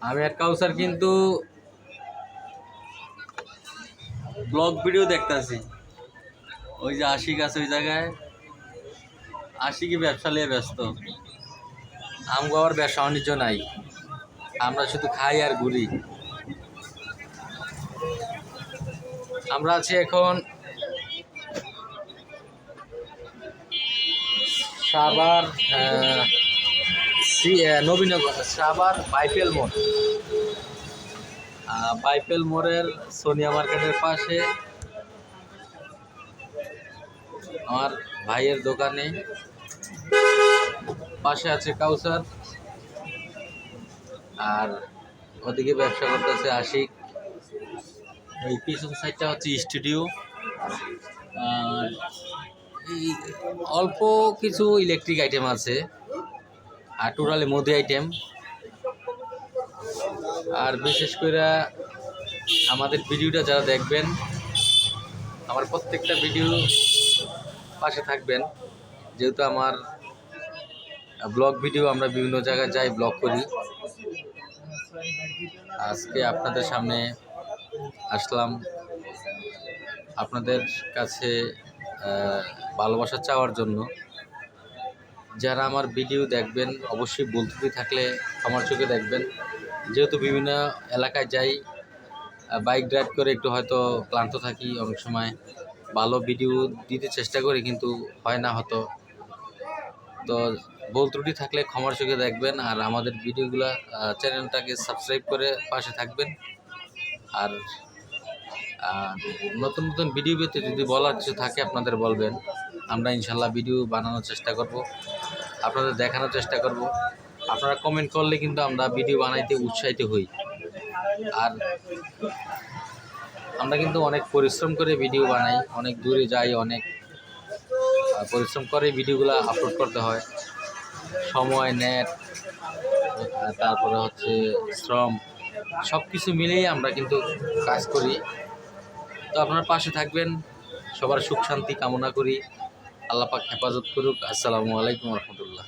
আমি আর কাউসার কিন্তু blog video দেখতেছি। ওই যে আশিক আছে ওই জায়গায়, আশিকই ব্যবসা নিয়ে ব্যস্ত। আমগো আবার ব্যবসা বাণিজ্য নাই, আমরা শুধু খাই আর ঘুরি। আমরা আছি এখন সাভার নবীনগর, সাভার বাইপেল মোড়। বাইপেল মোড়ের সোনিয়া মার্কেটের পাশে আমার ভাইয়ের দোকানে পাশে আছে কাউসার, আর ওদিকে ব্যবসা করতেছে আশিক। ওই পিছন সাইডটা হচ্ছে স্টুডিও। আর এই অল্প কিছু ইলেকট্রিক আইটেম আছে, আর টোটালি মুদি আইটেম। আর বিশেষ করে আমাদের ভিডিওটা যারা দেখবেন, আমার প্রত্যেকটা ভিডিও পাশে থাকবেন, যেহেতু আমার ব্লগ ভিডিও আমরা বিভিন্ন জায়গায় যাই, ব্লগ করি। আজকে আপনাদের সামনে আসলাম আপনাদের কাছে ভালোবাসা চাওয়ার জন্য। যারা আমার ভিডিও দেখবেন অবশ্যই ভুল ত্রুটি থাকলে আমার চোখে দেখবেন, যেহেতু বিভিন্ন এলাকায় যাই, বাইক ড্রাইভ করে একটু হয়তো ক্লান্ত থাকি, অনেক সময় ভালো ভিডিও দিতে চেষ্টা করি কিন্তু হয় না হতো। তো ভুল ত্রুটি থাকলে ক্ষমার চোখে দেখবেন, আর আমাদের ভিডিওগুলো চ্যানেলটাকে সাবস্ক্রাইব করে পাশে থাকবেন। আর নতুন নতুন ভিডিও পেতে যদি বলার কিছু থাকে আপনাদের বলবেন, আমরা ইনশাল্লাহ ভিডিও বানানোর চেষ্টা করব, আপনাদের দেখানোর চেষ্টা করব। আপনারা কমেন্ট করলে কিন্তু আমরা ভিডিও বানাইতে উৎসাহিত হই। আর আমরা কিন্তু অনেক পরিশ্রম করে ভিডিও বানাই, অনেক দূরে যাই, অনেক পরিশ্রম করে ভিডিওগুলো আপলোড করতে হয়। সময়, নেট, তারপরে হচ্ছে শ্রম, সব কিছু মিলেই আমরা কিন্তু কাজ করি। তো আপনার পাশে থাকবেন, সবার সুখ শান্তি কামনা করি। আল্লাহ পাক হেফাজত করুক। আসসালামু আলাইকুম রহমতুল্লাহ।